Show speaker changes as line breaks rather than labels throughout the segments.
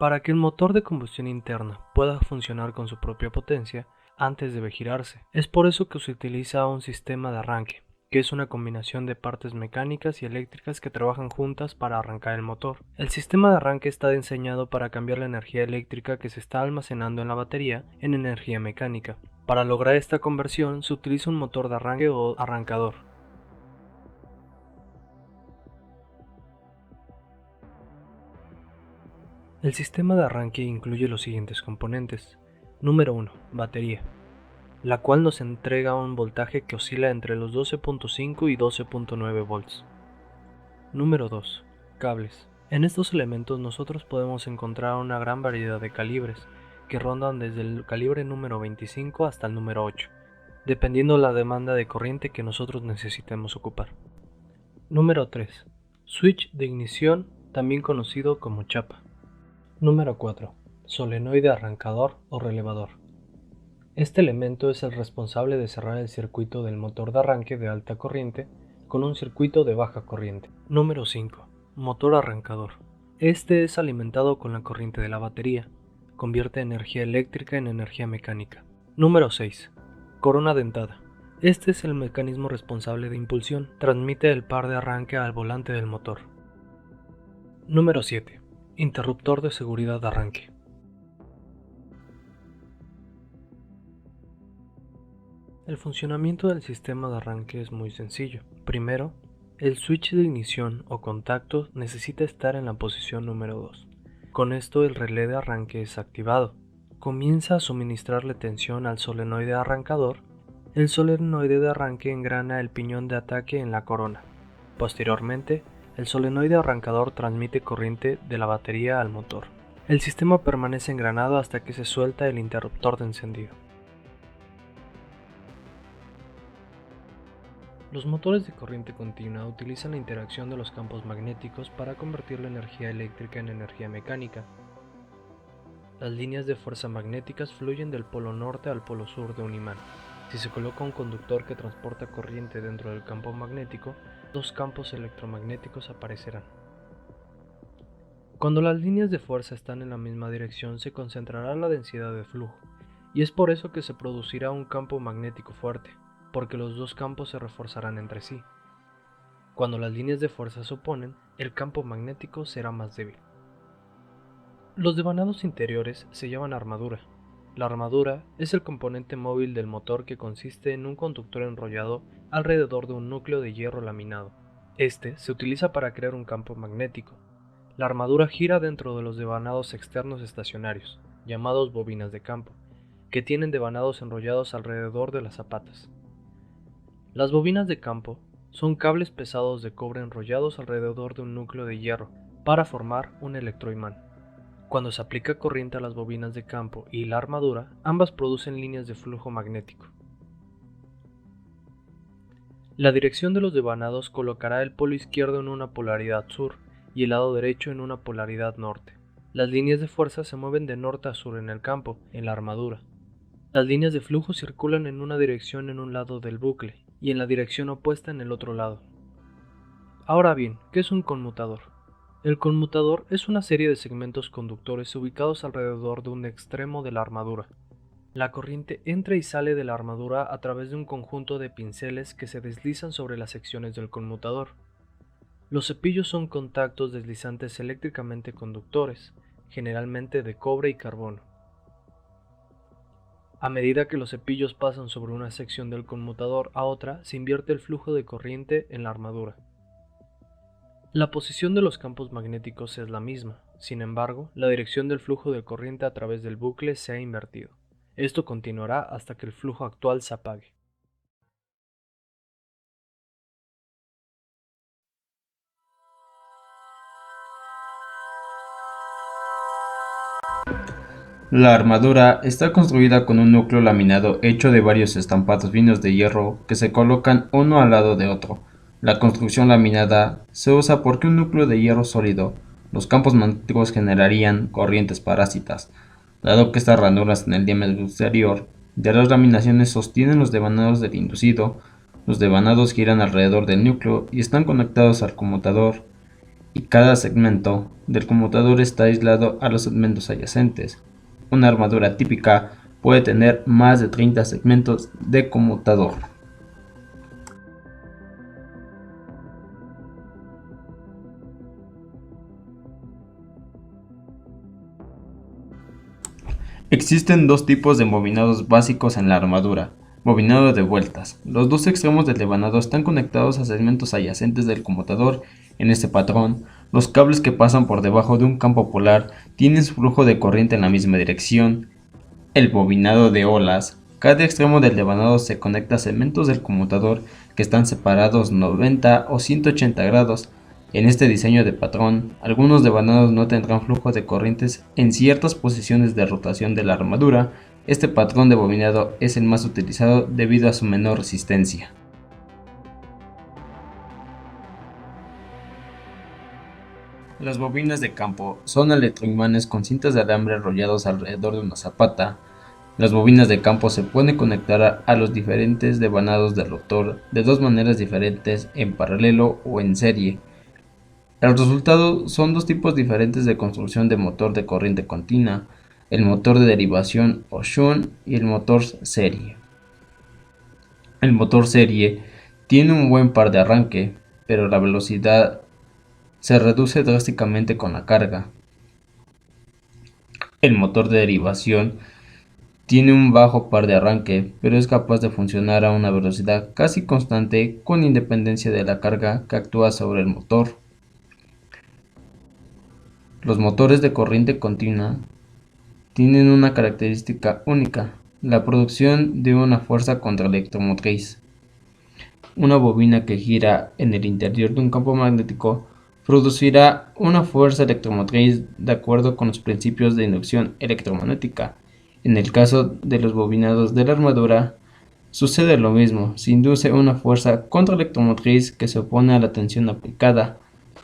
Para que el motor de combustión interna pueda funcionar con su propia potencia, antes debe girarse. Es por eso que se utiliza un sistema de arranque, que es una combinación de partes mecánicas y eléctricas que trabajan juntas para arrancar el motor. El sistema de arranque está diseñado para cambiar la energía eléctrica que se está almacenando en la batería en energía mecánica. Para lograr esta conversión se utiliza un motor de arranque o arrancador. El sistema de arranque incluye los siguientes componentes. Número 1. Batería, la cual nos entrega un voltaje que oscila entre los 12.5 y 12.9 volts. Número 2. Cables. En estos elementos nosotros podemos encontrar una gran variedad de calibres, que rondan desde el calibre número 25 hasta el número 8, dependiendo la demanda de corriente que nosotros necesitemos ocupar. Número 3. Switch de ignición, también conocido como chapa. Número 4. Solenoide arrancador o relevador. Este elemento es el responsable de cerrar el circuito del motor de arranque de alta corriente con un circuito de baja corriente. Número 5. Motor arrancador. Este es alimentado con la corriente de la batería. Convierte energía eléctrica en energía mecánica. Número 6. Corona dentada. Este es el mecanismo responsable de impulsión. Transmite el par de arranque al volante del motor. Número 7. Interruptor de seguridad de arranque. El funcionamiento del sistema de arranque es muy sencillo. Primero, el switch de ignición o contacto necesita estar en la posición número 2. Con esto el relé de arranque es activado. Comienza a suministrarle tensión al solenoide arrancador. El solenoide de arranque engrana el piñón de ataque en la corona. Posteriormente, el solenoide arrancador transmite corriente de la batería al motor. El sistema permanece engranado hasta que se suelta el interruptor de encendido. Los motores de corriente continua utilizan la interacción de los campos magnéticos para convertir la energía eléctrica en energía mecánica. Las líneas de fuerza magnéticas fluyen del polo norte al polo sur de un imán. Si se coloca un conductor que transporta corriente dentro del campo magnético, dos campos electromagnéticos aparecerán. Cuando las líneas de fuerza están en la misma dirección, se concentrará la densidad de flujo, y es por eso que se producirá un campo magnético fuerte, porque los dos campos se reforzarán entre sí. Cuando las líneas de fuerza se oponen, el campo magnético será más débil. Los devanados interiores se llaman armadura. La armadura es el componente móvil del motor que consiste en un conductor enrollado alrededor de un núcleo de hierro laminado. Este se utiliza para crear un campo magnético. La armadura gira dentro de los devanados externos estacionarios, llamados bobinas de campo, que tienen devanados enrollados alrededor de las zapatas. Las bobinas de campo son cables pesados de cobre enrollados alrededor de un núcleo de hierro para formar un electroimán. Cuando se aplica corriente a las bobinas de campo y la armadura, ambas producen líneas de flujo magnético. La dirección de los devanados colocará el polo izquierdo en una polaridad sur y el lado derecho en una polaridad norte. Las líneas de fuerza se mueven de norte a sur en el campo, en la armadura. Las líneas de flujo circulan en una dirección en un lado del bucle y en la dirección opuesta en el otro lado. Ahora bien, ¿qué es un conmutador? El conmutador es una serie de segmentos conductores ubicados alrededor de un extremo de la armadura. La corriente entra y sale de la armadura a través de un conjunto de pinceles que se deslizan sobre las secciones del conmutador. Los cepillos son contactos deslizantes eléctricamente conductores, generalmente de cobre y carbono. A medida que los cepillos pasan sobre una sección del conmutador a otra, se invierte el flujo de corriente en la armadura. La posición de los campos magnéticos es la misma, sin embargo, la dirección del flujo de corriente a través del bucle se ha invertido. Esto continuará hasta que el flujo actual se apague.
La armadura está construida con un núcleo laminado hecho de varios estampados finos de hierro que se colocan uno al lado de otro. La construcción laminada se usa porque un núcleo de hierro sólido, los campos magnéticos generarían corrientes parásitas, dado que estas ranuras en el diámetro exterior de las laminaciones sostienen los devanados del inducido. Los devanados giran alrededor del núcleo y están conectados al conmutador, y cada segmento del conmutador está aislado a los segmentos adyacentes. Una armadura típica puede tener más de 30 segmentos de conmutador. Existen dos tipos de bobinados básicos en la armadura. Bobinado de vueltas. Los dos extremos del devanado están conectados a segmentos adyacentes del conmutador. En este patrón, los cables que pasan por debajo de un campo polar tienen su flujo de corriente en la misma dirección. El bobinado de olas. Cada extremo del devanado se conecta a segmentos del conmutador que están separados 90 o 180 grados. En este diseño de patrón, algunos devanados no tendrán flujo de corrientes en ciertas posiciones de rotación de la armadura. Este patrón de bobinado es el más utilizado debido a su menor resistencia. Las bobinas de campo son electroimanes con cintas de alambre enrollados alrededor de una zapata. Las bobinas de campo se pueden conectar a los diferentes devanados del rotor de dos maneras diferentes, en paralelo o en serie. El resultado son dos tipos diferentes de construcción de motor de corriente continua: el motor de derivación o shunt y el motor serie. El motor serie tiene un buen par de arranque, pero la velocidad se reduce drásticamente con la carga. El motor de derivación tiene un bajo par de arranque, pero es capaz de funcionar a una velocidad casi constante con independencia de la carga que actúa sobre el motor. Los motores de corriente continua tienen una característica única: la producción de una fuerza contraelectromotriz. Una bobina que gira en el interior de un campo magnético producirá una fuerza electromotriz de acuerdo con los principios de inducción electromagnética. En el caso de los bobinados de la armadura, sucede lo mismo: se induce una fuerza contraelectromotriz que se opone a la tensión aplicada.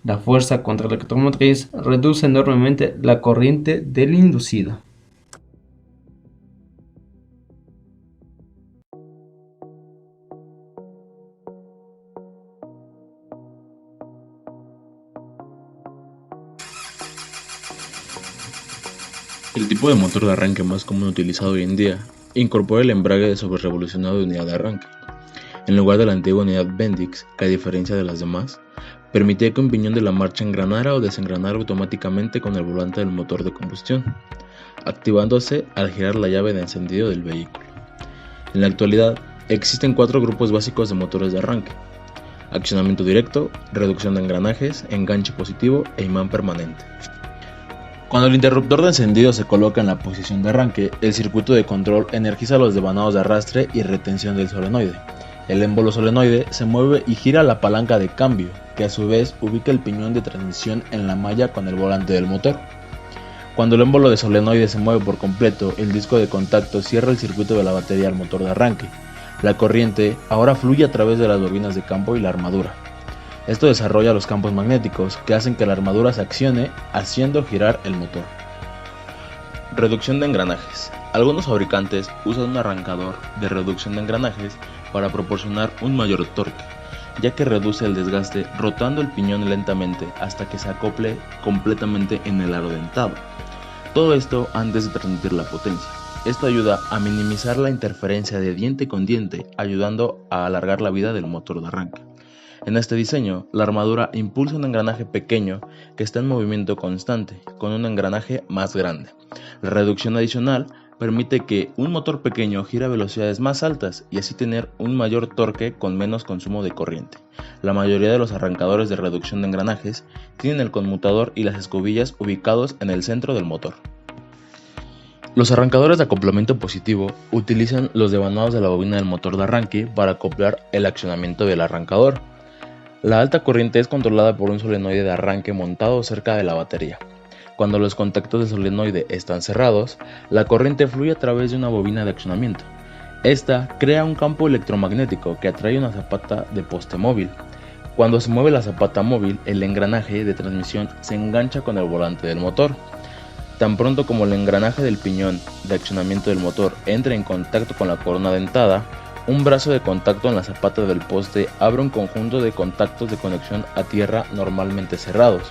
La fuerza contraelectromotriz reduce enormemente la corriente del inducido.
El tipo de motor de arranque más común utilizado hoy en día incorpora el embrague de sobrerevolucionado de unidad de arranque, en lugar de la antigua unidad Bendix, que a diferencia de las demás, permitía que un piñón de la marcha engranara o desengranara automáticamente con el volante del motor de combustión, activándose al girar la llave de encendido del vehículo. En la actualidad, existen cuatro grupos básicos de motores de arranque: accionamiento directo, reducción de engranajes, enganche positivo e imán permanente. Cuando el interruptor de encendido se coloca en la posición de arranque, el circuito de control energiza los devanados de arrastre y retención del solenoide. El émbolo solenoide se mueve y gira la palanca de cambio, que a su vez ubica el piñón de transmisión en la malla con el volante del motor. Cuando el émbolo de solenoide se mueve por completo, el disco de contacto cierra el circuito de la batería al motor de arranque. La corriente ahora fluye a través de las bobinas de campo y la armadura. Esto desarrolla los campos magnéticos que hacen que la armadura se accione, haciendo girar el motor. Reducción de engranajes. Algunos fabricantes usan un arrancador de reducción de engranajes para proporcionar un mayor torque, ya que reduce el desgaste rotando el piñón lentamente hasta que se acople completamente en el aro dentado. Todo esto antes de transmitir la potencia. Esto ayuda a minimizar la interferencia de diente con diente, ayudando a alargar la vida del motor de arranque. En este diseño, la armadura impulsa un engranaje pequeño que está en movimiento constante, con un engranaje más grande. La reducción adicional permite que un motor pequeño gire a velocidades más altas y así tener un mayor torque con menos consumo de corriente. La mayoría de los arrancadores de reducción de engranajes tienen el conmutador y las escobillas ubicados en el centro del motor. Los arrancadores de acoplamiento positivo utilizan los devanados de la bobina del motor de arranque para acoplar el accionamiento del arrancador. La alta corriente es controlada por un solenoide de arranque montado cerca de la batería. Cuando los contactos del solenoide están cerrados, la corriente fluye a través de una bobina de accionamiento. Esta crea un campo electromagnético que atrae una zapata de poste móvil. Cuando se mueve la zapata móvil, el engranaje de transmisión se engancha con el volante del motor. Tan pronto como el engranaje del piñón de accionamiento del motor entra en contacto con la corona dentada, un brazo de contacto en la zapata del poste abre un conjunto de contactos de conexión a tierra normalmente cerrados.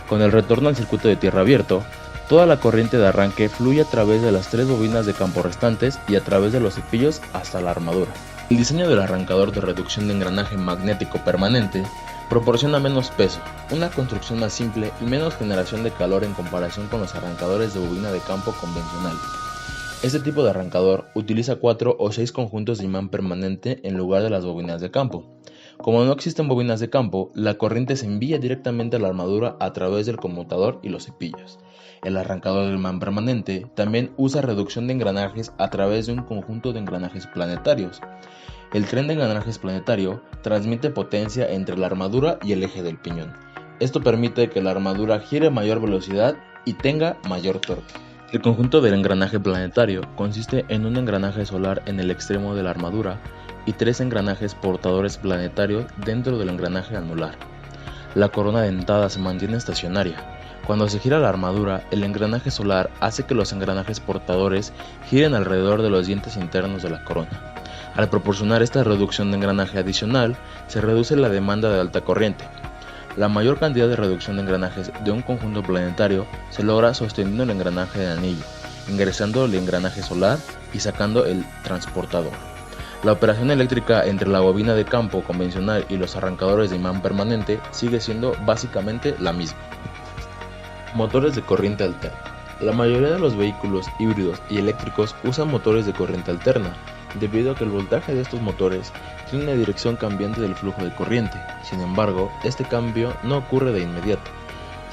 Con el retorno al circuito de tierra abierto, toda la corriente de arranque fluye a través de las 3 bobinas de campo restantes y a través de los cepillos hasta la armadura. El diseño del arrancador de reducción de engranaje magnético permanente proporciona menos peso, una construcción más simple y menos generación de calor en comparación con los arrancadores de bobina de campo convencionales. Este tipo de arrancador utiliza 4 o 6 conjuntos de imán permanente en lugar de las bobinas de campo. Como no existen bobinas de campo, la corriente se envía directamente a la armadura a través del conmutador y los cepillos. El arrancador del imán permanente también usa reducción de engranajes a través de un conjunto de engranajes planetarios. El tren de engranajes planetario transmite potencia entre la armadura y el eje del piñón. Esto permite que la armadura gire a mayor velocidad y tenga mayor torque. El conjunto del engranaje planetario consiste en un engranaje solar en el extremo de la armadura y 3 engranajes portadores planetarios dentro del engranaje anular. La corona dentada se mantiene estacionaria. Cuando se gira la armadura, el engranaje solar hace que los engranajes portadores giren alrededor de los dientes internos de la corona. Al proporcionar esta reducción de engranaje adicional, se reduce la demanda de alta corriente. La mayor cantidad de reducción de engranajes de un conjunto planetario se logra sosteniendo el engranaje de anillo, ingresando el engranaje solar y sacando el transportador. La operación eléctrica entre la bobina de campo convencional y los arrancadores de imán permanente sigue siendo básicamente la misma. Motores de corriente alterna. La mayoría de los vehículos híbridos y eléctricos usan motores de corriente alterna, debido a que el voltaje de estos motores tiene una dirección cambiante del flujo de corriente. Sin embargo, este cambio no ocurre de inmediato.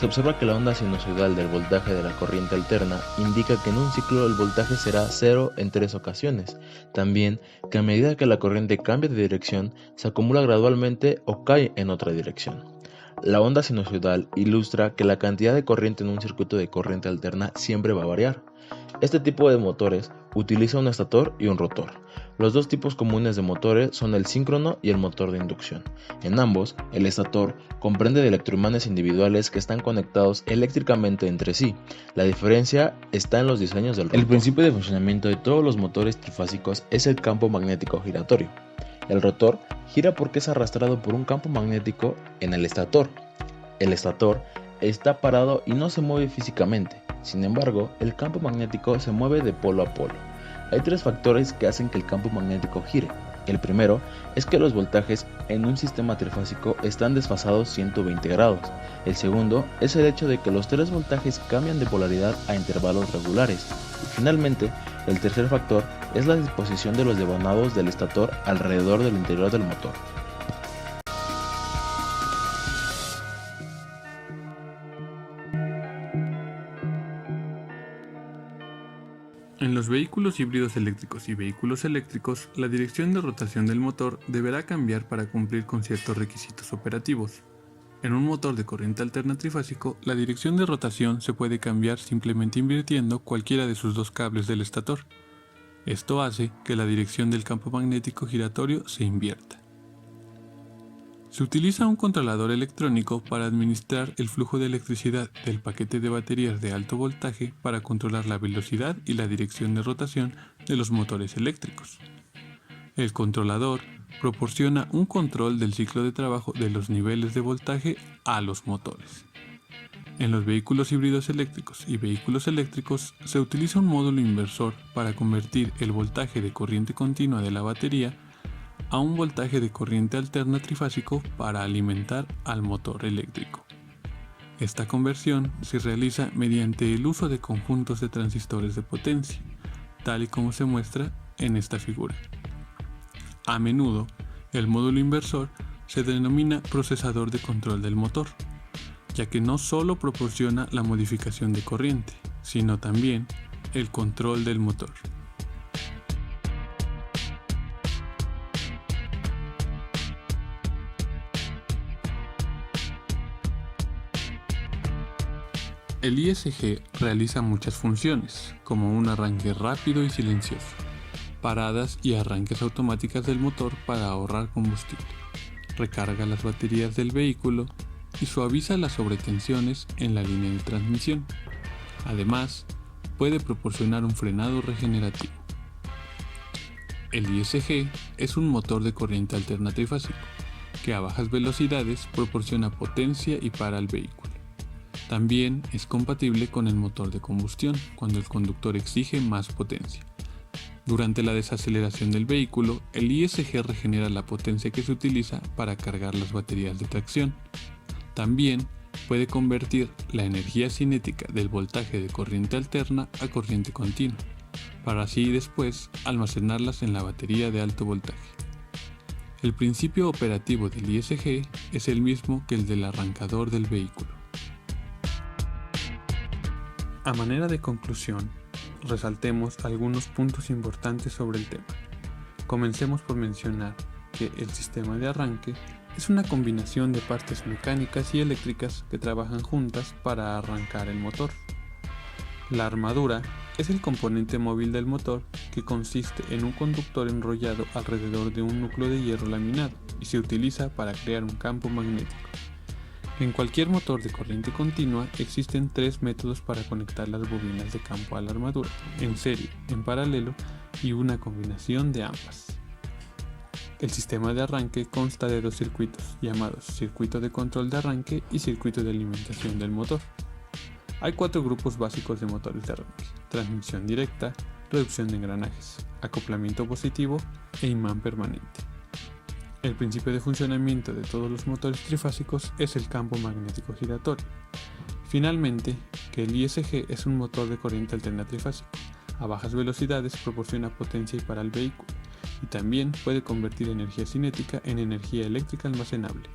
Se observa que la onda sinusoidal del voltaje de la corriente alterna indica que en un ciclo el voltaje será 0 en 3 ocasiones. También que a medida que la corriente cambia de dirección, se acumula gradualmente o cae en otra dirección. La onda sinusoidal ilustra que la cantidad de corriente en un circuito de corriente alterna siempre va a variar. Este tipo de motores utiliza un estator y un rotor. Los dos tipos comunes de motores son el síncrono y el motor de inducción. En ambos, el estator comprende de electroimanes individuales que están conectados eléctricamente entre sí. La diferencia está en los diseños del rotor. El principio de funcionamiento de todos los motores trifásicos es el campo magnético giratorio. El rotor gira porque es arrastrado por un campo magnético en el estator. El estator está parado y no se mueve físicamente. Sin embargo, el campo magnético se mueve de polo a polo. Hay 3 factores que hacen que el campo magnético gire. El primero es que los voltajes en un sistema trifásico están desfasados 120 grados. El segundo es el hecho de que los 3 voltajes cambian de polaridad a intervalos regulares. Y finalmente, el tercer factor es la disposición de los devanados del estator alrededor del interior del motor.
En los vehículos híbridos eléctricos y vehículos eléctricos, la dirección de rotación del motor deberá cambiar para cumplir con ciertos requisitos operativos. En un motor de corriente alterna trifásico, la dirección de rotación se puede cambiar simplemente invirtiendo cualquiera de sus 2 cables del estator. Esto hace que la dirección del campo magnético giratorio se invierta. Se utiliza un controlador electrónico para administrar el flujo de electricidad del paquete de baterías de alto voltaje para controlar la velocidad y la dirección de rotación de los motores eléctricos. El controlador proporciona un control del ciclo de trabajo de los niveles de voltaje a los motores. En los vehículos híbridos eléctricos y vehículos eléctricos se utiliza un módulo inversor para convertir el voltaje de corriente continua de la batería a un voltaje de corriente alterna trifásico para alimentar al motor eléctrico. Esta conversión se realiza mediante el uso de conjuntos de transistores de potencia, tal y como se muestra en esta figura. A menudo, el módulo inversor se denomina procesador de control del motor, ya que no solo proporciona la modificación de corriente, sino también el control del motor. El ISG realiza muchas funciones, como un arranque rápido y silencioso, paradas y arranques automáticas del motor para ahorrar combustible, recarga las baterías del vehículo y suaviza las sobretensiones en la línea de transmisión. Además, puede proporcionar un frenado regenerativo. El ISG es un motor de corriente alterna trifásico, que a bajas velocidades proporciona potencia y para el vehículo. También es compatible con el motor de combustión cuando el conductor exige más potencia. Durante la desaceleración del vehículo, el ISG regenera la potencia que se utiliza para cargar las baterías de tracción. También puede convertir la energía cinética del voltaje de corriente alterna a corriente continua, para así después almacenarlas en la batería de alto voltaje. El principio operativo del ISG es el mismo que el del arrancador del vehículo. A manera de conclusión, resaltemos algunos puntos importantes sobre el tema. Comencemos por mencionar que el sistema de arranque es una combinación de partes mecánicas y eléctricas que trabajan juntas para arrancar el motor. La armadura es el componente móvil del motor que consiste en un conductor enrollado alrededor de un núcleo de hierro laminado y se utiliza para crear un campo magnético. En cualquier motor de corriente continua existen tres métodos para conectar las bobinas de campo a la armadura, en serie, en paralelo y una combinación de ambas. El sistema de arranque consta de dos circuitos, llamados circuito de control de arranque y circuito de alimentación del motor. Hay cuatro grupos básicos de motores de arranque: transmisión directa, reducción de engranajes, acoplamiento positivo e imán permanente. El principio de funcionamiento de todos los motores trifásicos es el campo magnético giratorio. Finalmente, que el ISG es un motor de corriente alterna trifásico. A bajas velocidades proporciona potencia y para el vehículo, y también puede convertir energía cinética en energía eléctrica almacenable.